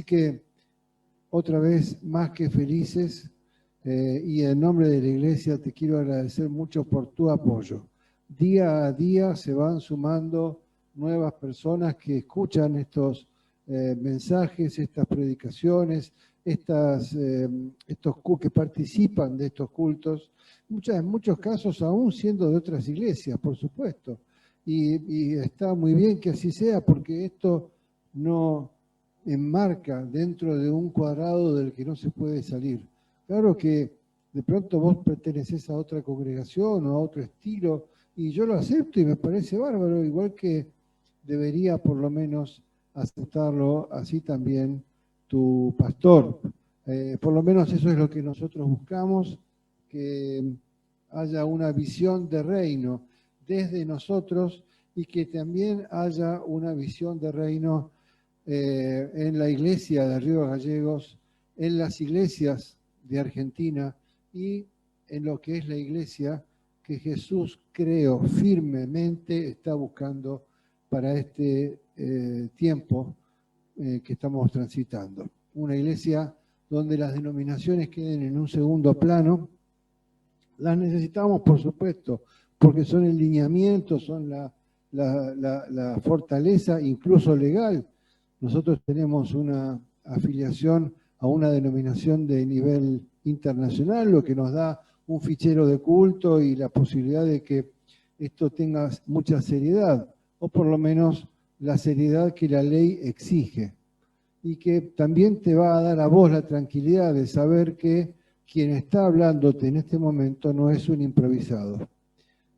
que otra vez, más que felices, y en nombre de la Iglesia te quiero agradecer mucho por tu apoyo. Día a día se van sumando nuevas personas que escuchan estos mensajes, estas predicaciones, que participan de estos cultos, en muchos casos aún siendo de otras iglesias, por supuesto. Y está muy bien que así sea, porque esto no enmarca dentro de un cuadrado del que no se puede salir. Claro que de pronto vos perteneces a otra congregación o a otro estilo, y yo lo acepto y me parece bárbaro, igual que debería por lo menos aceptarlo así también tu pastor. Por lo menos eso es lo que nosotros buscamos, que haya una visión de reino desde nosotros y que también haya una visión de reino en la iglesia de Río Gallegos, en las iglesias de Argentina y en lo que es la iglesia que Jesús, creo firmemente, está buscando para este tiempo que estamos transitando. Una iglesia donde las denominaciones queden en un segundo plano. Las necesitamos, por supuesto, porque son el lineamiento, son la fortaleza, incluso legal. Nosotros tenemos una afiliación a una denominación de nivel internacional, lo que nos da un fichero de culto y la posibilidad de que esto tenga mucha seriedad, o por lo menos la seriedad que la ley exige, y que también te va a dar a vos la tranquilidad de saber que quien está hablándote en este momento no es un improvisado,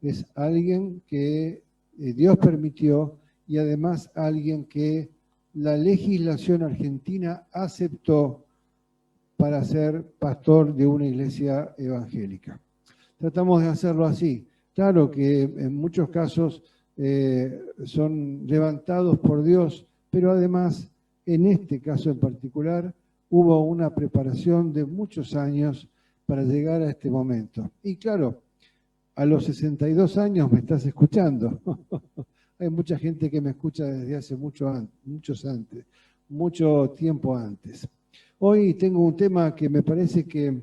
es alguien que Dios permitió y además alguien que la legislación argentina aceptó para ser pastor de una iglesia evangélica. Tratamos de hacerlo así. Claro que en muchos casos son levantados por Dios, pero además, en este caso en particular, hubo una preparación de muchos años para llegar a este momento. Y claro, a los 62 años me estás escuchando. Hay mucha gente que me escucha desde hace mucho tiempo antes. Hoy tengo un tema que me parece que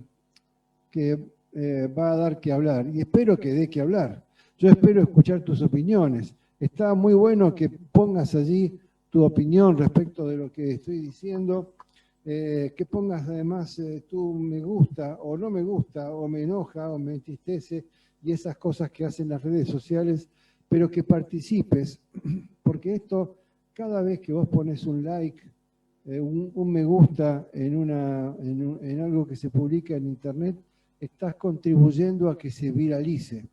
va a dar que hablar y espero que dé que hablar. Yo espero escuchar tus opiniones. Está muy bueno que pongas allí tu opinión respecto de lo que estoy diciendo, que pongas además tu me gusta o no me gusta, o me enoja o me entristece y esas cosas que hacen las redes sociales, pero que participes, porque esto, cada vez que vos pones un like, un me gusta en algo que se publica en internet, estás contribuyendo a que se viralice,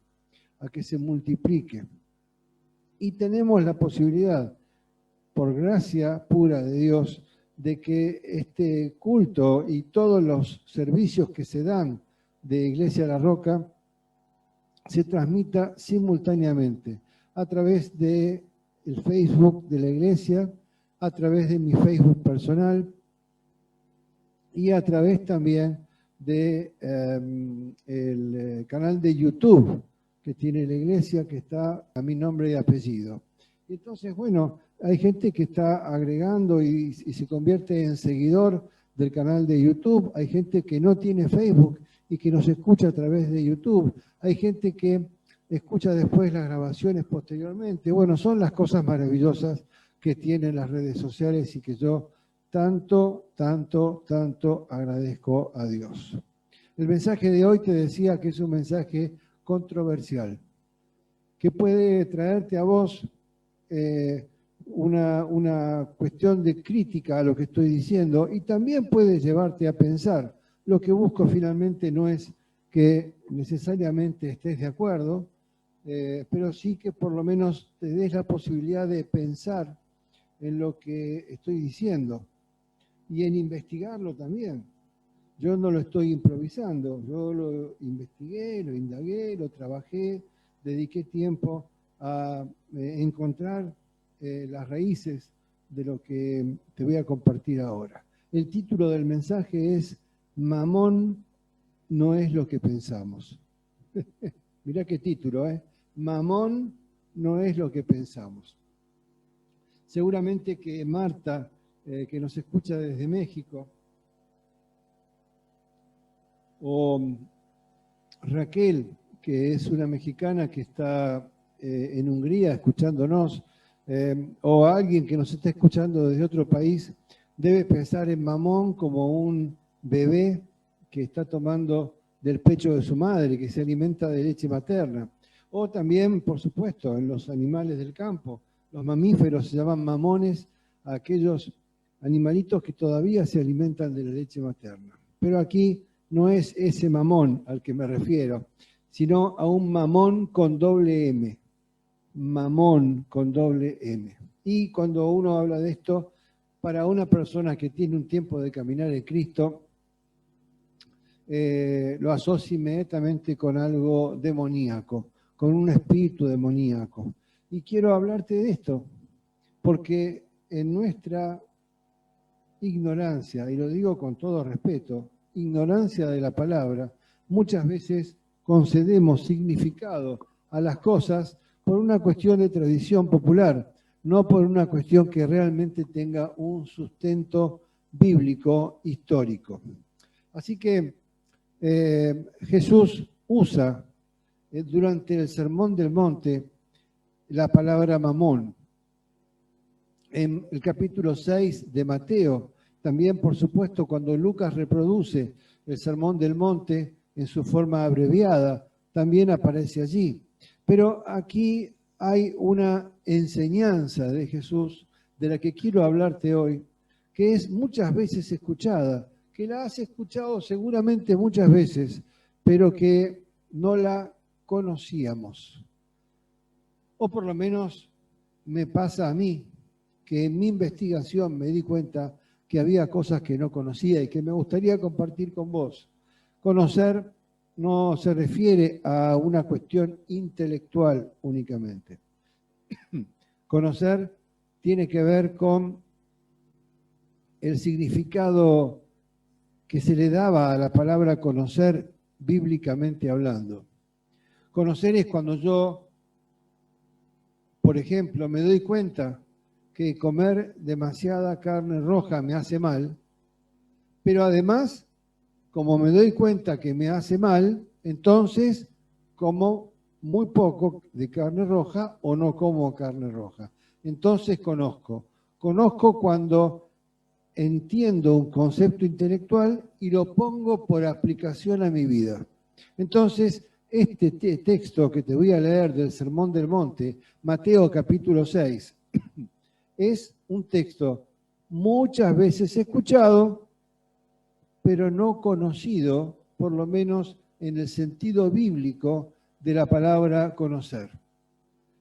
a que se multiplique. Y tenemos la posibilidad, por gracia pura de Dios, de que este culto y todos los servicios que se dan de Iglesia La Roca se transmita simultáneamente a través del Facebook de la iglesia, a través de mi Facebook personal y a través también de el canal de YouTube que tiene la iglesia, que está a mi nombre y apellido. Entonces, bueno, hay gente que está agregando y se convierte en seguidor del canal de YouTube. Hay gente que no tiene Facebook y que nos escucha a través de YouTube. Hay gente que escucha después las grabaciones posteriormente. Bueno, son las cosas maravillosas que tienen las redes sociales y que yo tanto agradezco a Dios. El mensaje de hoy te decía que es un mensaje controversial, que puede traerte a vos una cuestión de crítica a lo que estoy diciendo y también puede llevarte a pensar. Lo que busco finalmente no es que necesariamente estés de acuerdo, pero sí que por lo menos te des la posibilidad de pensar en lo que estoy diciendo y en investigarlo también. Yo no lo estoy improvisando, yo lo investigué, lo indagué, lo trabajé, dediqué tiempo a encontrar las raíces de lo que te voy a compartir ahora. El título del mensaje es Mamón no es lo que pensamos. Mirá qué título, ¿eh? Mamón no es lo que pensamos. Seguramente que Marta que nos escucha desde México, o Raquel, que es una mexicana que está en Hungría escuchándonos, o alguien que nos está escuchando desde otro país, debe pensar en Mamón como un bebé que está tomando del pecho de su madre, que se alimenta de leche materna. O también, por supuesto, en los animales del campo. Los mamíferos se llaman mamones a aquellos animalitos que todavía se alimentan de la leche materna. Pero aquí no es ese mamón al que me refiero, sino a un mamón con doble M. Mamón con doble M. Y cuando uno habla de esto, para una persona que tiene un tiempo de caminar en Cristo, lo asocia inmediatamente con algo demoníaco, con un espíritu demoníaco. Y quiero hablarte de esto, porque en nuestra ignorancia, y lo digo con todo respeto, ignorancia de la palabra, muchas veces concedemos significado a las cosas por una cuestión de tradición popular, no por una cuestión que realmente tenga un sustento bíblico histórico. Así que Jesús usa durante el Sermón del Monte la palabra mamón. En el capítulo 6 de Mateo, también por supuesto cuando Lucas reproduce el Sermón del Monte en su forma abreviada, también aparece allí. Pero aquí hay una enseñanza de Jesús de la que quiero hablarte hoy, que es muchas veces escuchada, que la has escuchado seguramente muchas veces, pero que no la conocíamos. O por lo menos me pasa a mí, que en mi investigación me di cuenta que había cosas que no conocía y que me gustaría compartir con vos. Conocer no se refiere a una cuestión intelectual únicamente. Conocer tiene que ver con el significado que se le daba a la palabra conocer bíblicamente hablando. Conocer es cuando yo, por ejemplo, me doy cuenta que comer demasiada carne roja me hace mal, pero además, como me doy cuenta que me hace mal, entonces como muy poco de carne roja o no como carne roja. Entonces conozco. Conozco cuando entiendo un concepto intelectual y lo pongo por aplicación a mi vida. Entonces, este texto que te voy a leer del Sermón del Monte, Mateo capítulo 6, es un texto muchas veces escuchado, pero no conocido, por lo menos en el sentido bíblico de la palabra conocer.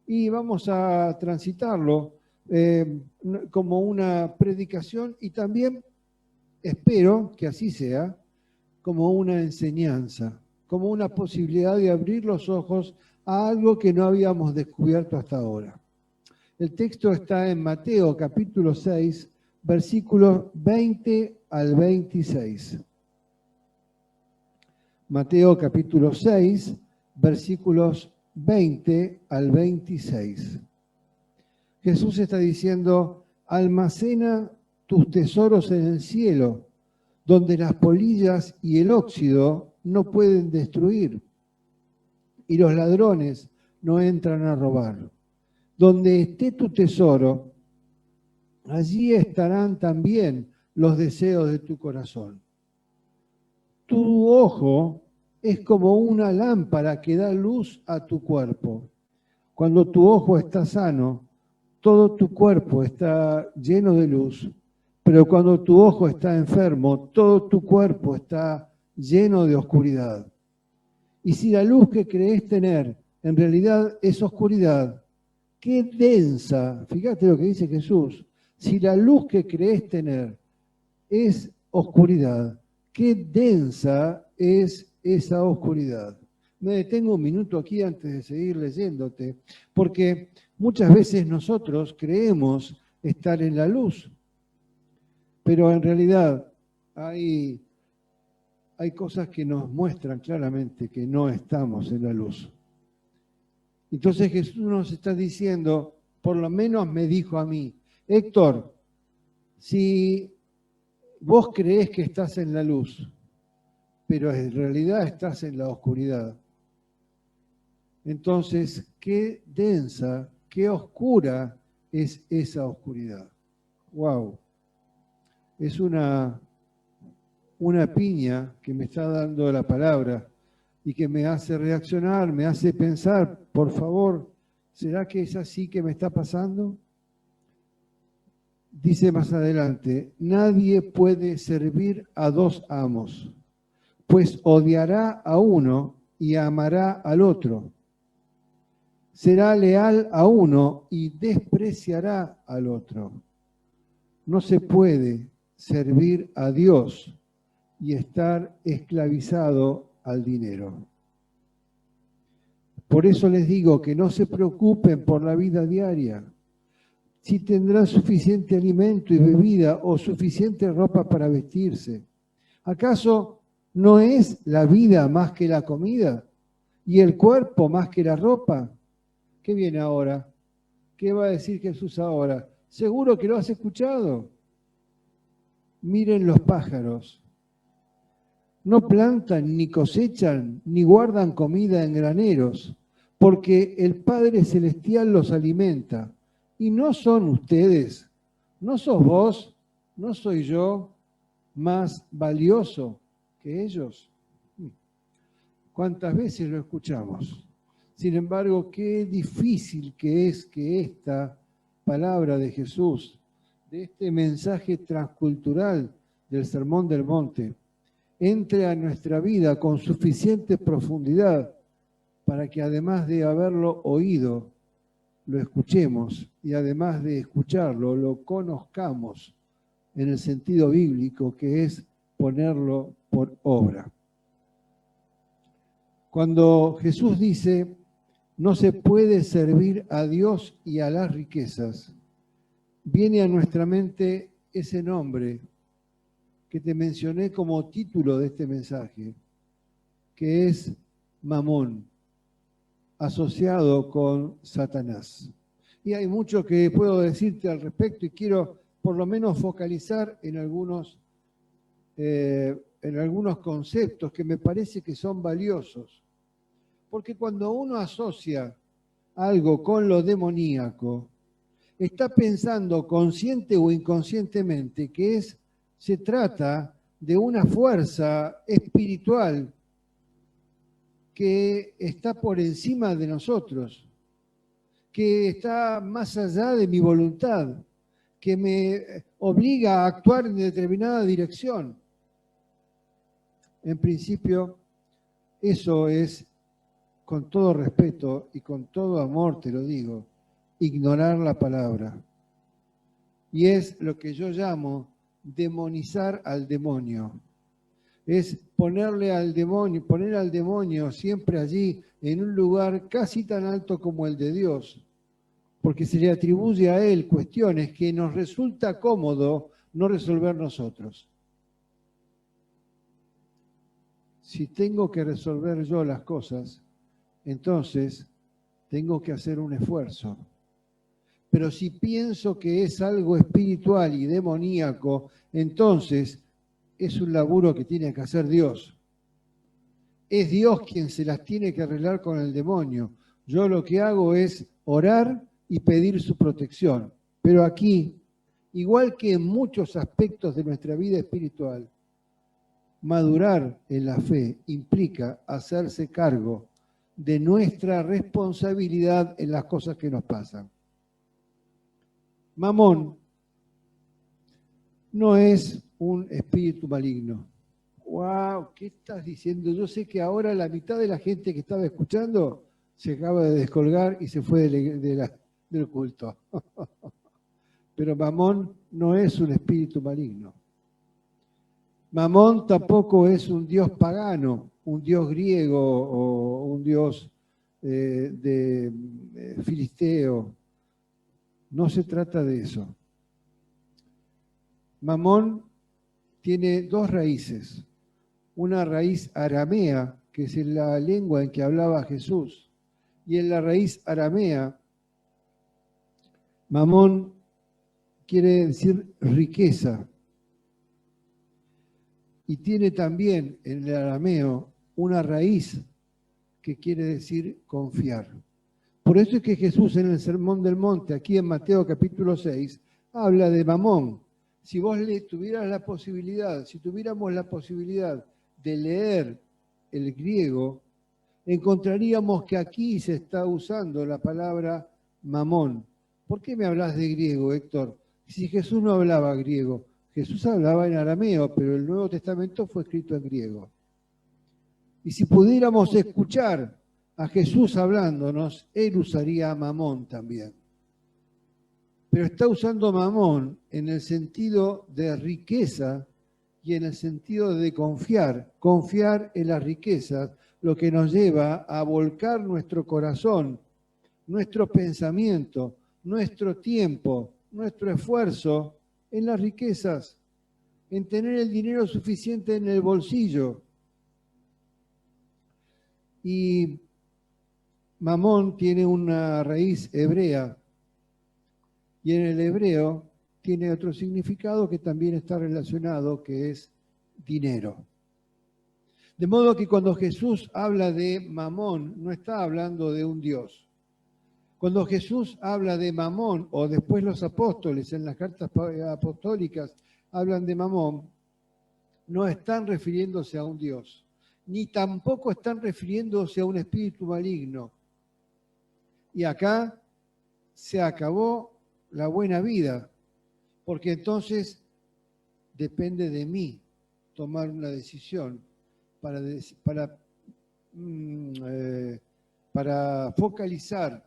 Y vamos a transitarlo como una predicación y también, espero que así sea, como una enseñanza, como una posibilidad de abrir los ojos a algo que no habíamos descubierto hasta ahora. El texto está en Mateo capítulo 6, versículos 20 al 26. Mateo capítulo 6, versículos 20 al 26. Jesús está diciendo, almacena tus tesoros en el cielo, donde las polillas y el óxido no pueden destruir, y los ladrones no entran a robar. Donde esté tu tesoro, allí estarán también los deseos de tu corazón. Tu ojo es como una lámpara que da luz a tu cuerpo. Cuando tu ojo está sano, todo tu cuerpo está lleno de luz, pero cuando tu ojo está enfermo, todo tu cuerpo está lleno de oscuridad. Y si la luz que crees tener en realidad es oscuridad, qué densa, fíjate lo que dice Jesús, si la luz que crees tener es oscuridad, qué densa es esa oscuridad. Me detengo un minuto aquí antes de seguir leyéndote, porque muchas veces nosotros creemos estar en la luz, pero en realidad hay cosas que nos muestran claramente que no estamos en la luz. Entonces Jesús nos está diciendo, por lo menos me dijo a mí, Héctor, Si vos creés que estás en la luz, pero en realidad estás en la oscuridad, entonces, qué densa, qué oscura es esa oscuridad. ¡Wow! Es una piña que me está dando la palabra y que me hace reaccionar, me hace pensar, por favor, ¿será que es así que me está pasando? Dice más adelante, nadie puede servir a dos amos, pues odiará a uno y amará al otro. Será leal a uno y despreciará al otro. No se puede servir a Dios y estar esclavizado al dinero. Por eso les digo que no se preocupen por la vida diaria, si tendrán suficiente alimento y bebida o suficiente ropa para vestirse. ¿Acaso no es la vida más que la comida y el cuerpo más que la ropa? ¿Qué viene ahora? ¿Qué va a decir Jesús ahora? Seguro que lo has escuchado. Miren los pájaros. No plantan, ni cosechan, ni guardan comida en graneros, porque el Padre Celestial los alimenta. ¿Y no son ustedes, no sos vos, no soy yo más valioso que ellos? ¿Cuántas veces lo escuchamos? Sin embargo, qué difícil que es que esta palabra de Jesús, de este mensaje transcultural del Sermón del Monte, entre a nuestra vida con suficiente profundidad para que además de haberlo oído, lo escuchemos y además de escucharlo, lo conozcamos en el sentido bíblico que es ponerlo por obra. Cuando Jesús dice, no se puede servir a Dios y a las riquezas, viene a nuestra mente ese nombre que te mencioné como título de este mensaje, que es Mamón, asociado con Satanás. Y hay mucho que puedo decirte al respecto y quiero por lo menos focalizar en algunos conceptos que me parece que son valiosos. Porque cuando uno asocia algo con lo demoníaco, está pensando consciente o inconscientemente que se trata de una fuerza espiritual que está por encima de nosotros, que está más allá de mi voluntad, que me obliga a actuar en determinada dirección. En principio, eso es, con todo respeto y con todo amor te lo digo, ignorar la palabra. Y es lo que yo llamo demonizar al demonio. Es poner al demonio siempre allí en un lugar casi tan alto como el de Dios, porque se le atribuye a él cuestiones que nos resulta cómodo no resolver nosotros. Si tengo que resolver yo las cosas, entonces tengo que hacer un esfuerzo. Pero si pienso que es algo espiritual y demoníaco, entonces es un laburo que tiene que hacer Dios. Es Dios quien se las tiene que arreglar con el demonio. Yo lo que hago es orar y pedir su protección. Pero aquí, igual que en muchos aspectos de nuestra vida espiritual, madurar en la fe implica hacerse cargo de nuestra responsabilidad en las cosas que nos pasan. Mamón no es un espíritu maligno. ¡Wow! ¿Qué estás diciendo? Yo sé que ahora la mitad de la gente que estaba escuchando se acaba de descolgar y se fue del culto. Pero Mamón no es un espíritu maligno. Mamón tampoco es un dios pagano, un dios griego o un dios filisteo. No se trata de eso. Mamón tiene dos raíces. Una raíz aramea, que es en la lengua en que hablaba Jesús, y en la raíz aramea, Mamón quiere decir riqueza. Y tiene también en el arameo una raíz que quiere decir confiar. Por eso es que Jesús en el Sermón del Monte, aquí en Mateo capítulo 6, habla de mamón. Si vos tuvieras la posibilidad, si tuviéramos la posibilidad de leer el griego, encontraríamos que aquí se está usando la palabra mamón. ¿Por qué me hablas de griego, Héctor? Si Jesús no hablaba griego, Jesús hablaba en arameo, pero el Nuevo Testamento fue escrito en griego. Y si pudiéramos escuchar a Jesús hablándonos, él usaría mamón también. Pero está usando mamón en el sentido de riqueza y en el sentido de confiar en las riquezas, lo que nos lleva a volcar nuestro corazón, nuestro pensamiento, nuestro tiempo, nuestro esfuerzo en las riquezas, en tener el dinero suficiente en el bolsillo. Y mamón tiene una raíz hebrea, y en el hebreo tiene otro significado que también está relacionado, que es dinero. De modo que cuando Jesús habla de mamón, no está hablando de un dios. Cuando Jesús habla de mamón, o después los apóstoles en las cartas apostólicas hablan de mamón, no están refiriéndose a un dios, ni tampoco están refiriéndose a un espíritu maligno. Y acá se acabó la buena vida, porque entonces depende de mí tomar una decisión para focalizar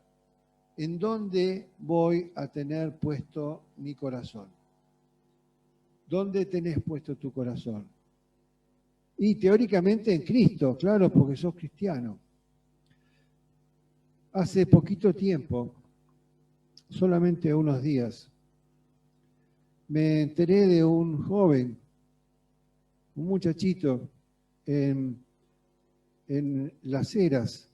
en dónde voy a tener puesto mi corazón. ¿Dónde tenés puesto tu corazón? Y teóricamente en Cristo, claro, porque sos cristiano. Hace poquito tiempo, solamente unos días, me enteré de un joven, un muchachito, en Las Heras,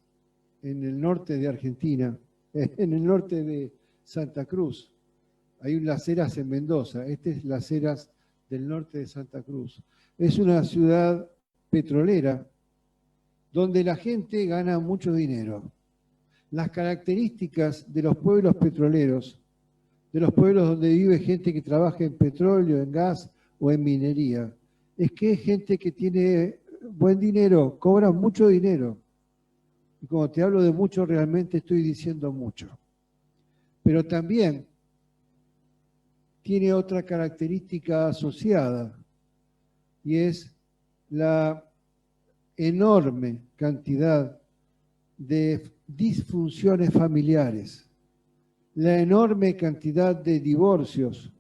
en el norte de Argentina, en el norte de Santa Cruz. Hay un Las Heras en Mendoza, este es Las Heras del norte de Santa Cruz. Es una ciudad petrolera donde la gente gana mucho dinero. Las características de los pueblos petroleros, de los pueblos donde vive gente que trabaja en petróleo, en gas o en minería, es que es gente que tiene buen dinero, cobra mucho dinero. Y cuando te hablo de mucho, realmente estoy diciendo mucho. Pero también tiene otra característica asociada, y es la enorme cantidad de disfunciones familiares, la enorme cantidad de divorcios,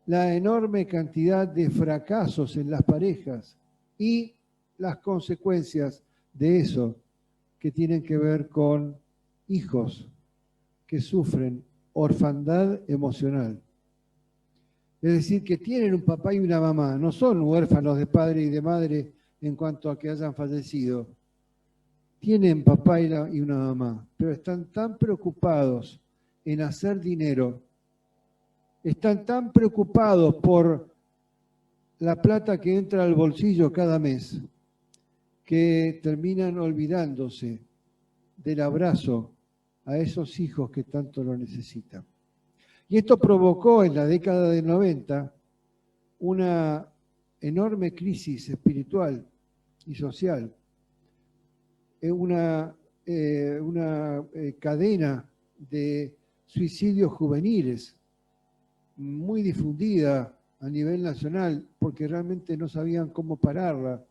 la enorme cantidad de fracasos en las parejas y las consecuencias de eso que tienen que ver con hijos que sufren orfandad emocional. Es decir, que tienen un papá y una mamá, no son huérfanos de padre y de madre en cuanto a que hayan fallecido. Tienen papá y una mamá, pero están tan preocupados en hacer dinero, están tan preocupados por la plata que entra al bolsillo cada mes, que terminan olvidándose del abrazo a esos hijos que tanto lo necesitan. Y esto provocó en la década del 90 una enorme crisis espiritual y social, una cadena de suicidios juveniles muy difundida a nivel nacional, porque realmente no sabían cómo pararla,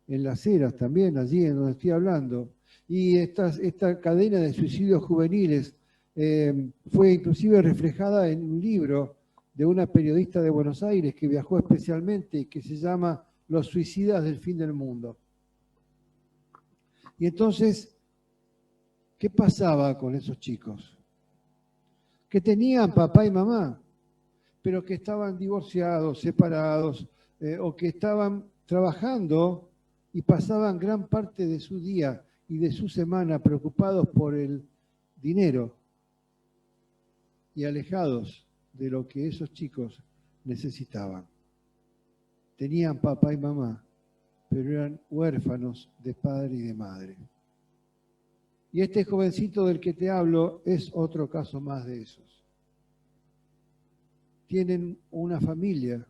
en Las Heras también, allí en donde estoy hablando. Y esta cadena de suicidios juveniles fue inclusive reflejada en un libro de una periodista de Buenos Aires que viajó especialmente y que se llama Los suicidas del fin del mundo. Y entonces, ¿qué pasaba con esos chicos? Que tenían papá y mamá, pero que estaban divorciados, separados, o que estaban trabajando y pasaban gran parte de su día y de su semana preocupados por el dinero y alejados de lo que esos chicos necesitaban. Tenían papá y mamá, pero eran huérfanos de padre y de madre. Y este jovencito del que te hablo es otro caso más de esos. Tienen una familia.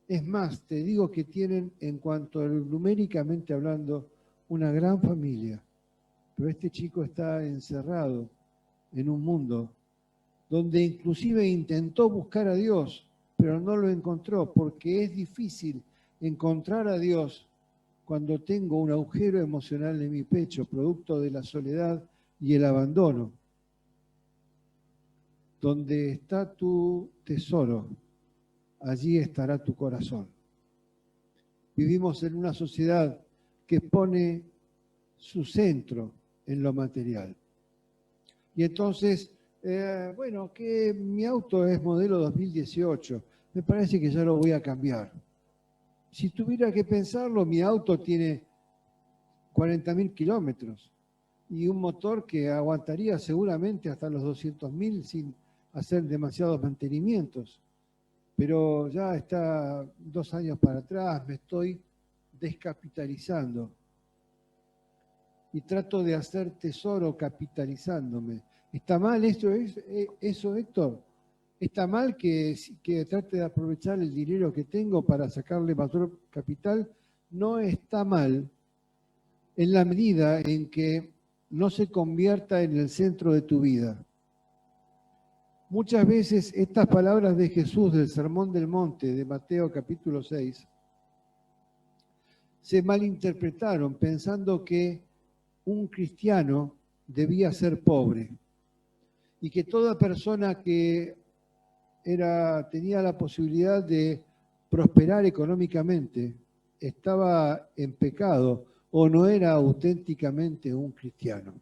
Es más, te digo que tienen, en cuanto a numéricamente hablando, una gran familia. Pero este chico está encerrado en un mundo donde inclusive intentó buscar a Dios, pero no lo encontró, porque es difícil encontrar a Dios cuando tengo un agujero emocional en mi pecho, producto de la soledad y el abandono. Donde está tu tesoro, allí estará tu corazón. Vivimos en una sociedad que pone su centro en lo material. Y entonces, bueno, que mi auto es modelo 2018, me parece que ya lo voy a cambiar. Si tuviera que pensarlo, mi auto tiene 40.000 kilómetros y un motor que aguantaría seguramente hasta los 200.000 sin hacer demasiados mantenimientos. Pero ya está 2 años para atrás, me estoy descapitalizando. Y trato de hacer tesoro capitalizándome. ¿Está mal eso, Héctor? ¿Está mal que trate de aprovechar el dinero que tengo para sacarle mayor capital? No está mal en la medida en que no se convierta en el centro de tu vida. Muchas veces estas palabras de Jesús del Sermón del Monte de Mateo capítulo 6 se malinterpretaron pensando que un cristiano debía ser pobre y que toda persona que tenía la posibilidad de prosperar económicamente estaba en pecado o no era auténticamente un cristiano.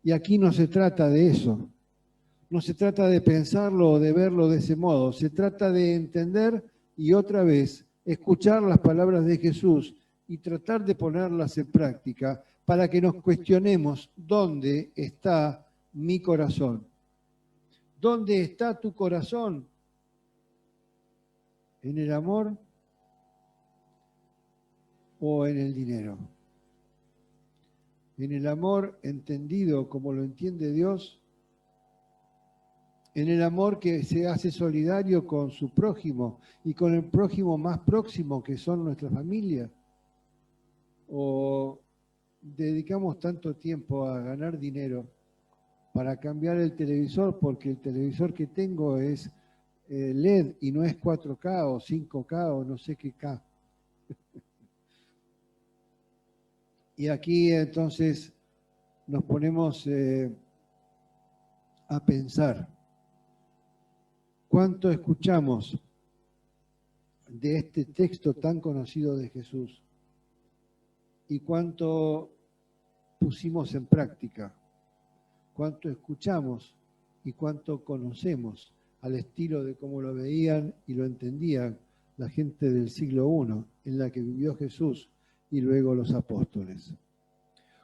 Y aquí no se trata de eso, no se trata de pensarlo o de verlo de ese modo, se trata de entender y otra vez escuchar las palabras de Jesús y tratar de ponerlas en práctica para que nos cuestionemos dónde está mi corazón. ¿Dónde está tu corazón? ¿En el amor o en el dinero? ¿En el amor entendido como lo entiende Dios? ¿En el amor que se hace solidario con su prójimo y con el prójimo más próximo que son nuestra familia? ¿O dedicamos tanto tiempo a ganar dinero para cambiar el televisor porque el televisor que tengo es LED y no es 4K o 5K o no sé qué K? Y aquí entonces nos ponemos a pensar cuánto escuchamos de este texto tan conocido de Jesús y cuánto pusimos en práctica, cuánto escuchamos y cuánto conocemos al estilo de cómo lo veían y lo entendían la gente del siglo I, en la que vivió Jesús y luego los apóstoles.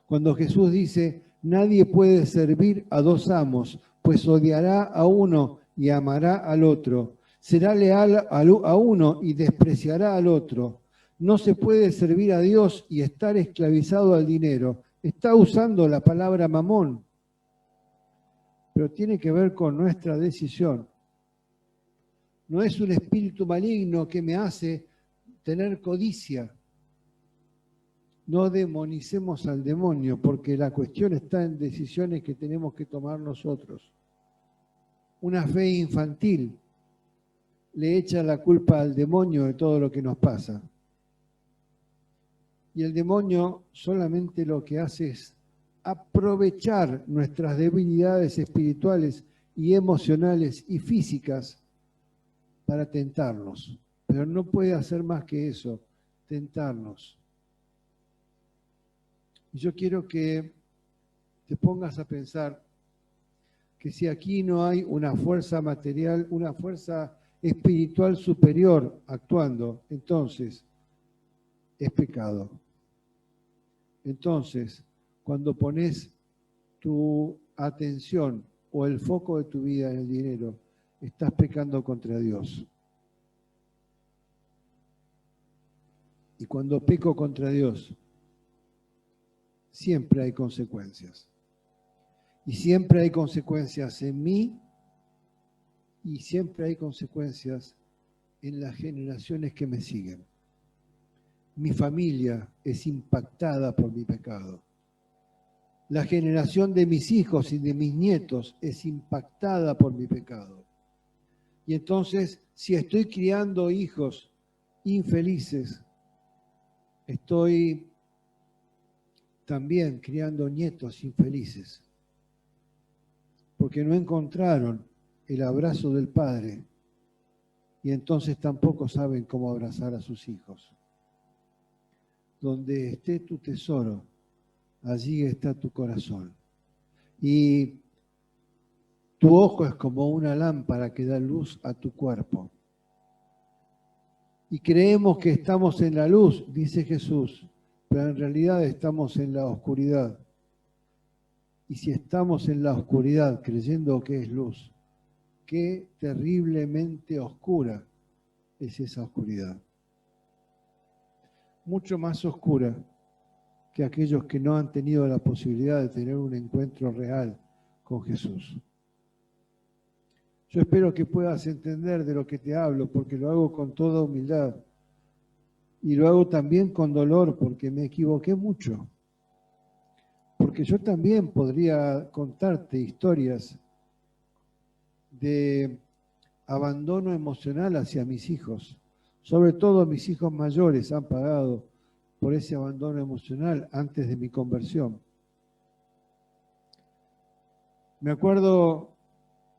Cuando Jesús dice, nadie puede servir a dos amos, pues odiará a uno y amará al otro. Será leal a uno y despreciará al otro. No se puede servir a Dios y estar esclavizado al dinero. Está usando la palabra mamón, pero tiene que ver con nuestra decisión. No es un espíritu maligno que me hace tener codicia. No demonicemos al demonio, porque la cuestión está en decisiones que tenemos que tomar nosotros. Una fe infantil le echa la culpa al demonio de todo lo que nos pasa. Y el demonio solamente lo que hace es aprovechar nuestras debilidades espirituales y emocionales y físicas para tentarnos. Pero no puede hacer más que eso, tentarnos. Y yo quiero que te pongas a pensar que si aquí no hay una fuerza material, una fuerza espiritual superior actuando, entonces es pecado. Entonces, cuando pones tu atención o el foco de tu vida en el dinero, estás pecando contra Dios. Y cuando peco contra Dios, siempre hay consecuencias. Y siempre hay consecuencias en mí y siempre hay consecuencias en las generaciones que me siguen. Mi familia es impactada por mi pecado. La generación de mis hijos y de mis nietos es impactada por mi pecado. Y entonces, si estoy criando hijos infelices, estoy también criando nietos infelices, porque no encontraron el abrazo del Padre y entonces tampoco saben cómo abrazar a sus hijos. Donde esté tu tesoro, allí está tu corazón. Y tu ojo es como una lámpara que da luz a tu cuerpo. Y creemos que estamos en la luz, dice Jesús, pero en realidad estamos en la oscuridad. Y si estamos en la oscuridad creyendo que es luz, qué terriblemente oscura es esa oscuridad. Mucho más oscura que aquellos que no han tenido la posibilidad de tener un encuentro real con Jesús. Yo espero que puedas entender de lo que te hablo, porque lo hago con toda humildad. Y lo hago también con dolor, porque me equivoqué mucho. Porque yo también podría contarte historias de abandono emocional hacia mis hijos. Sobre todo mis hijos mayores han pagado por ese abandono emocional antes de mi conversión. Me acuerdo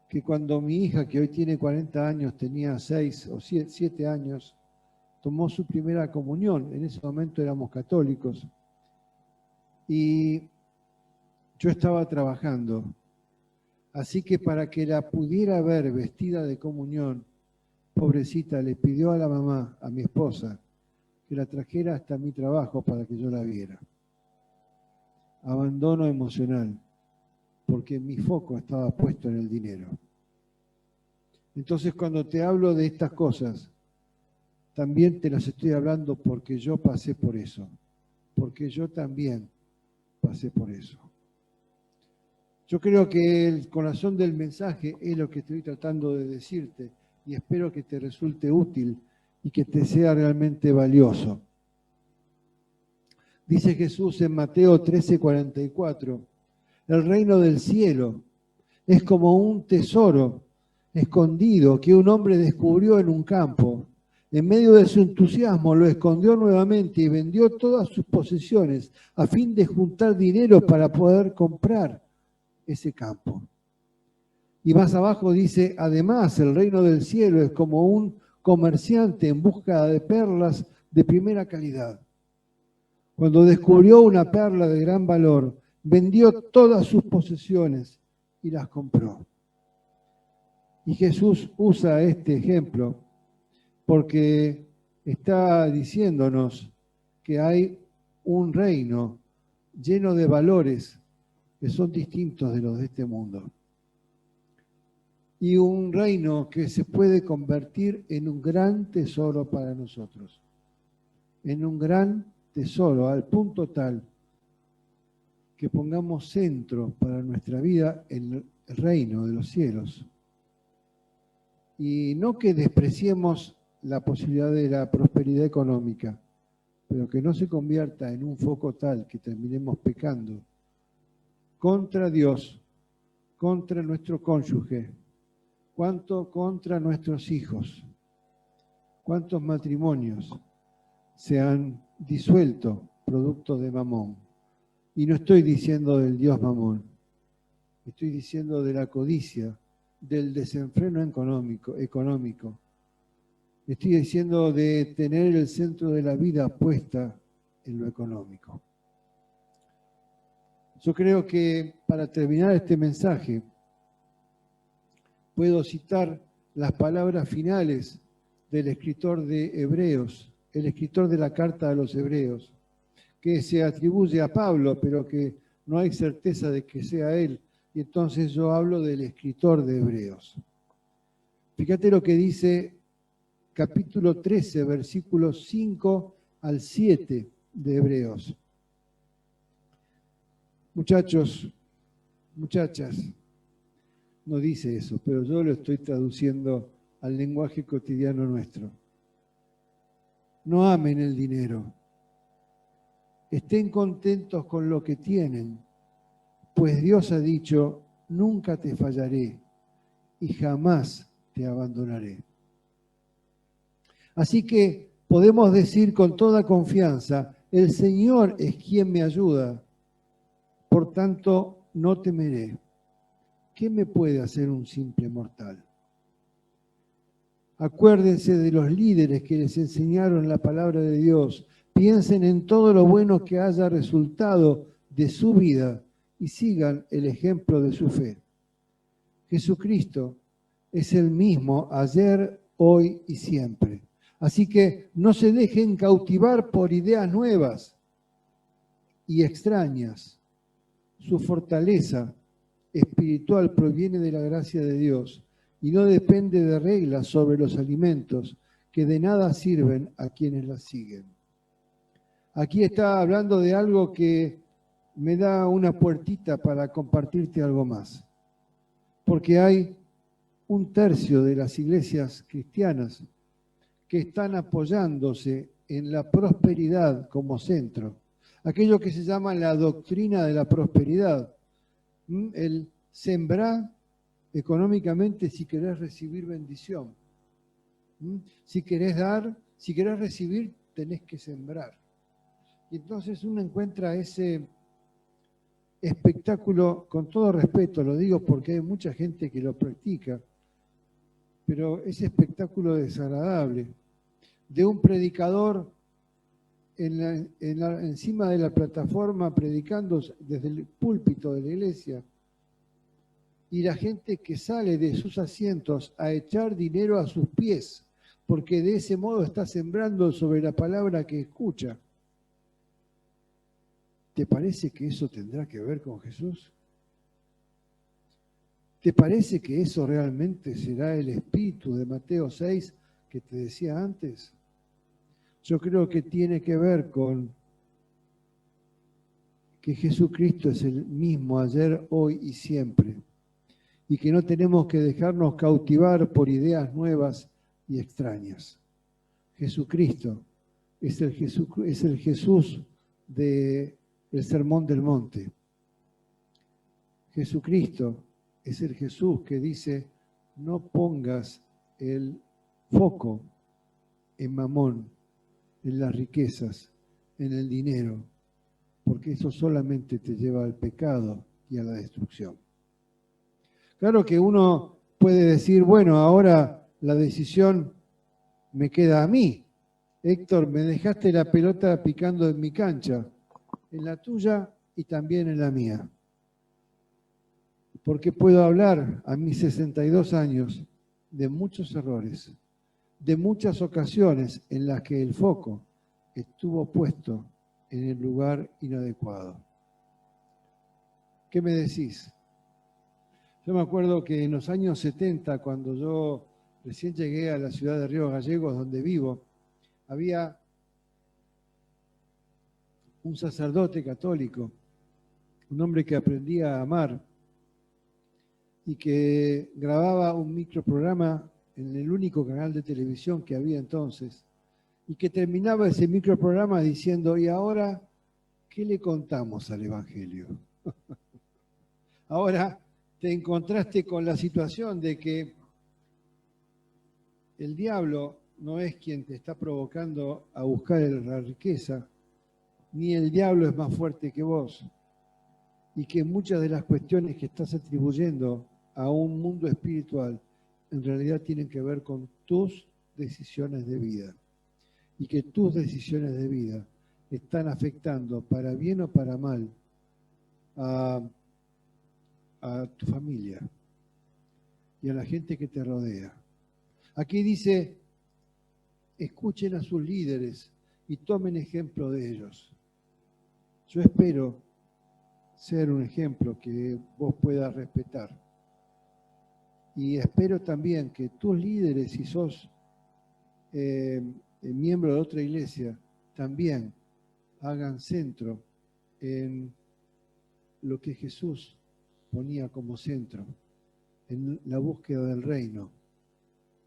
que cuando mi hija, que hoy tiene 40 años, tenía 6 o 7 años, tomó su primera comunión. En ese momento éramos católicos. Y yo estaba trabajando. Así que para que la pudiera ver vestida de comunión, pobrecita, le pidió a la mamá, a mi esposa, que la trajera hasta mi trabajo para que yo la viera. Abandono emocional, porque mi foco estaba puesto en el dinero. Entonces, cuando te hablo de estas cosas, también te las estoy hablando porque yo pasé por eso, porque yo también pasé por eso. Yo creo que el corazón del mensaje es lo que estoy tratando de decirte y espero que te resulte útil y que te sea realmente valioso. Dice Jesús en Mateo 13:44, el reino del cielo es como un tesoro escondido que un hombre descubrió en un campo. En medio de su entusiasmo lo escondió nuevamente y vendió todas sus posesiones a fin de juntar dinero para poder comprar ese campo. Y más abajo dice, además el reino del cielo es como un comerciante en busca de perlas de primera calidad. Cuando descubrió una perla de gran valor, vendió todas sus posesiones y las compró. Y Jesús usa este ejemplo porque está diciéndonos que hay un reino lleno de valores que son distintos de los de este mundo. Y un reino que se puede convertir en un gran tesoro para nosotros. En un gran tesoro, al punto tal que pongamos centro para nuestra vida en el reino de los cielos. Y no que despreciemos la posibilidad de la prosperidad económica, pero que no se convierta en un foco tal que terminemos pecando contra Dios, contra nuestro cónyuge, cuanto contra nuestros hijos. ¿Cuántos matrimonios se han disuelto producto de Mamón? Y no estoy diciendo del Dios Mamón, estoy diciendo de la codicia, del desenfreno económico. Estoy diciendo de tener el centro de la vida puesta en lo económico. Yo creo que para terminar este mensaje, puedo citar las palabras finales del escritor de Hebreos, el escritor de la carta a los Hebreos, que se atribuye a Pablo, pero que no hay certeza de que sea él. Y entonces yo hablo del escritor de Hebreos. Fíjate lo que dice capítulo 13, versículos 5 al 7 de Hebreos. Muchachos, muchachas, no dice eso, pero yo lo estoy traduciendo al lenguaje cotidiano nuestro. No amen el dinero. Estén contentos con lo que tienen, pues Dios ha dicho, nunca te fallaré y jamás te abandonaré. Así que podemos decir con toda confianza, el Señor es quien me ayuda, por tanto no temeré. ¿Qué me puede hacer un simple mortal? Acuérdense de los líderes que les enseñaron la palabra de Dios. Piensen en todo lo bueno que haya resultado de su vida y sigan el ejemplo de su fe. Jesucristo es el mismo ayer, hoy y siempre. Así que no se dejen cautivar por ideas nuevas y extrañas. Su fortaleza espiritual proviene de la gracia de Dios y no depende de reglas sobre los alimentos que de nada sirven a quienes las siguen. Aquí está hablando de algo que me da una puertita para compartirte algo más. Porque hay un tercio de las iglesias cristianas que están apoyándose en la prosperidad como centro. Aquello que se llama la doctrina de la prosperidad. El sembrar económicamente si querés recibir bendición. Si querés dar, si querés recibir, tenés que sembrar. Y entonces uno encuentra ese espectáculo, con todo respeto, lo digo porque hay mucha gente que lo practica, pero ese espectáculo desagradable de un predicador encima de la plataforma predicando desde el púlpito de la iglesia y la gente que sale de sus asientos a echar dinero a sus pies, porque de ese modo está sembrando sobre la palabra que escucha. ¿Te parece que eso tendrá que ver con Jesús? ¿Te parece que eso realmente será el espíritu de Mateo 6 que te decía antes? Yo creo que tiene que ver con que Jesucristo es el mismo ayer, hoy y siempre, y que no tenemos que dejarnos cautivar por ideas nuevas y extrañas. Jesucristo es el Jesús del Sermón del Monte. Jesucristo es el Jesús que dice, no pongas el foco en Mamón, en las riquezas, en el dinero, porque eso solamente te lleva al pecado y a la destrucción. Claro que uno puede decir, bueno, ahora la decisión me queda a mí. Héctor, me dejaste la pelota picando en mi cancha, en la tuya y también en la mía. Porque puedo hablar a mis 62 años de muchos errores, de muchas ocasiones en las que el foco estuvo puesto en el lugar inadecuado. ¿Qué me decís? Yo me acuerdo que en los años 70, cuando yo recién llegué a la ciudad de Río Gallegos, donde vivo, había un sacerdote católico, un hombre que aprendía a amar y que grababa un microprograma en el único canal de televisión que había entonces, y que terminaba ese microprograma diciendo, ¿y ahora qué le contamos al Evangelio? Ahora te encontraste con la situación de que el diablo no es quien te está provocando a buscar la riqueza, ni el diablo es más fuerte que vos, y que muchas de las cuestiones que estás atribuyendo a un mundo espiritual en realidad tienen que ver con tus decisiones de vida, y que tus decisiones de vida están afectando para bien o para mal a tu familia y a la gente que te rodea. Aquí dice, escuchen a sus líderes y tomen ejemplo de ellos. Yo espero ser un ejemplo que vos puedas respetar Y espero también que tus líderes, si sos miembro de otra iglesia, también hagan centro en lo que Jesús ponía como centro, en la búsqueda del reino,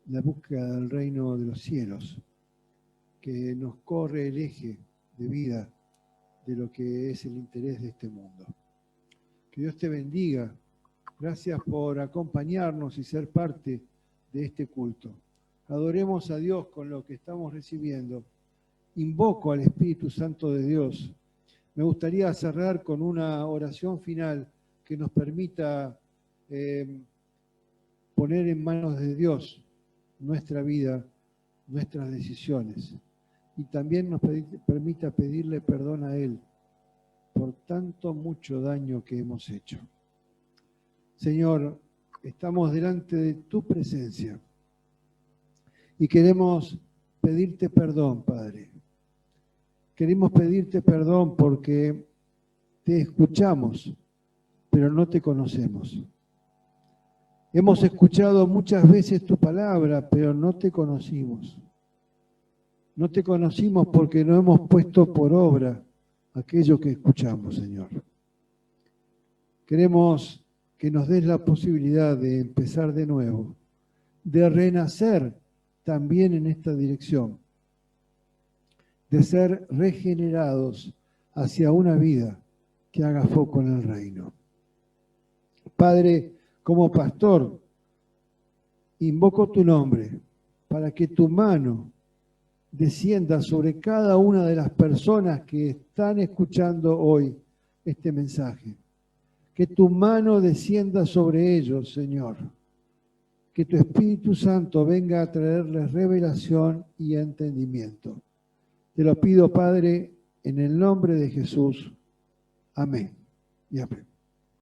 la búsqueda del reino de los cielos, que nos corre el eje de vida de lo que es el interés de este mundo. Que Dios te bendiga. Gracias por acompañarnos y ser parte de este culto. Adoremos a Dios con lo que estamos recibiendo. Invoco al Espíritu Santo de Dios. Me gustaría cerrar con una oración final que nos permita poner en manos de Dios nuestra vida, nuestras decisiones. Y también nos permita pedirle perdón a Él por tanto mucho daño que hemos hecho. Señor, estamos delante de tu presencia y queremos pedirte perdón, Padre. Queremos pedirte perdón porque te escuchamos, pero no te conocemos. Hemos escuchado muchas veces tu palabra, pero no te conocimos. No te conocimos porque no hemos puesto por obra aquello que escuchamos, Señor. Queremos que nos des la posibilidad de empezar de nuevo, de renacer también en esta dirección, de ser regenerados hacia una vida que haga foco en el reino. Padre, como pastor, invoco tu nombre para que tu mano descienda sobre cada una de las personas que están escuchando hoy este mensaje. Que tu mano descienda sobre ellos, Señor. Que tu Espíritu Santo venga a traerles revelación y entendimiento. Te lo pido, Padre, en el nombre de Jesús. Amén y amén.